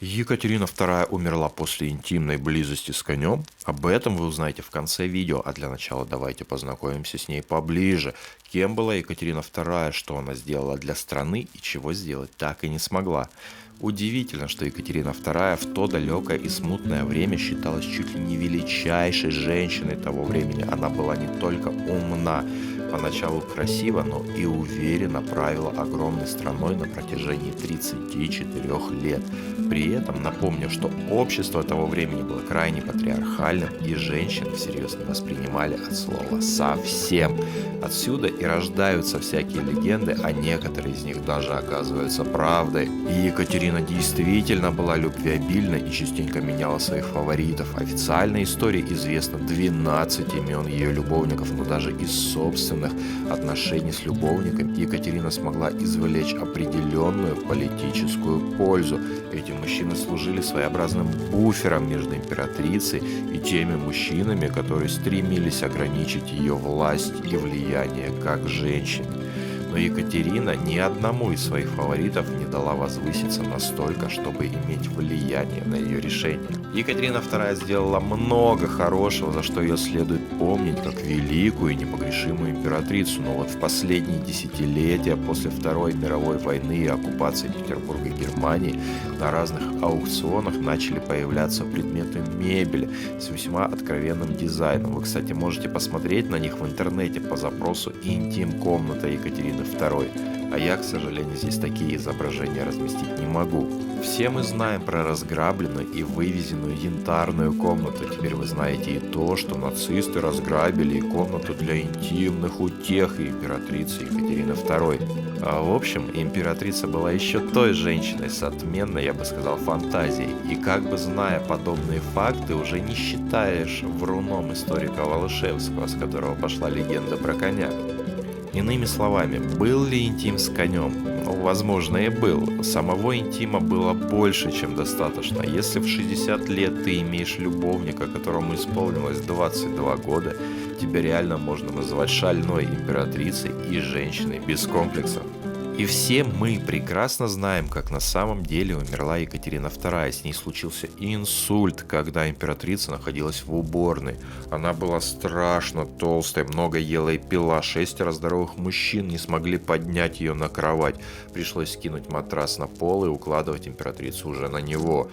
Екатерина II умерла после интимной близости с конем. Об этом вы узнаете в конце видео, а для начала давайте познакомимся с ней поближе. Кем была Екатерина II, что она сделала для страны и чего сделать так и не смогла. Удивительно, что Екатерина II в то далекое и смутное время считалась чуть ли не величайшей женщиной того времени. Она была не только умна, поначалу красиво, но и уверенно правила огромной страной на протяжении 34 лет. При этом напомню, что общество того времени было крайне патриархальным, и женщин всерьез не воспринимали от слова совсем. Отсюда и рождаются всякие легенды, а некоторые из них даже оказываются правдой. И Екатерина действительно была любвеобильна и частенько меняла своих фаворитов. Официальной истории известно 12 имен ее любовников, но даже из собственных отношений с любовниками Екатерина смогла извлечь определенную политическую пользу. Эти мужчины служили своеобразным буфером между императрицей и теми мужчинами, которые стремились ограничить ее власть и влияние как женщин. Но Екатерина ни одному из своих фаворитов не дала возвыситься настолько, чтобы иметь влияние на ее решение. Екатерина II сделала много хорошего, за что ее следует помнить как великую и непогрешимую императрицу. Но вот в последние десятилетия после Второй мировой войны и оккупации Петербурга Германии на разных аукционах начали появляться предметы мебели с весьма откровенным дизайном. Вы, кстати, можете посмотреть на них в интернете по запросу «Интим-комната Екатерины II». А я, к сожалению, здесь такие изображения разместить не могу. Все мы знаем про разграбленную и вывезенную янтарную комнату. Теперь вы знаете и то, что нацисты разграбили и комнату для интимных утех и императрицы Екатерины II. А в общем, императрица была еще той женщиной с отменной, я бы сказал, фантазией. И как бы зная подобные факты, уже не считаешь вруном историка Волошевского, с которого пошла легенда про коня. Иными словами, был ли интим с конем? Ну, возможно, и был. Самого интима было больше, чем достаточно. Если в 60 лет ты имеешь любовника, которому исполнилось 22 года, тебя реально можно называть шальной императрицей и женщиной без комплексов. И все мы прекрасно знаем, как на самом деле умерла Екатерина II. С ней случился инсульт, когда императрица находилась в уборной. Она была страшно толстой, много ела и пила. 6 здоровых мужчин не смогли поднять ее на кровать. Пришлось скинуть матрас на пол и укладывать императрицу уже на него.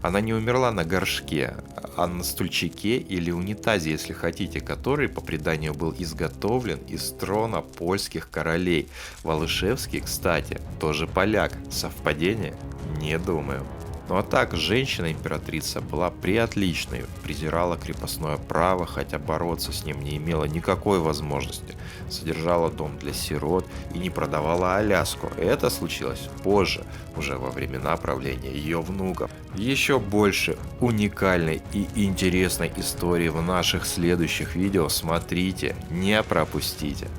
Она не умерла на горшке, а на стульчике или унитазе, если хотите, который, по преданию, был изготовлен из трона польских королей. Волошевский, кстати, тоже поляк. Совпадение? Не думаю. Ну а так, женщина-императрица была приотличной, презирала крепостное право, хотя бороться с ним не имела никакой возможности, содержала дом для сирот и не продавала Аляску. Это случилось позже, уже во времена правления ее внуков. Еще больше уникальной и интересной истории в наших следующих видео смотрите, не пропустите.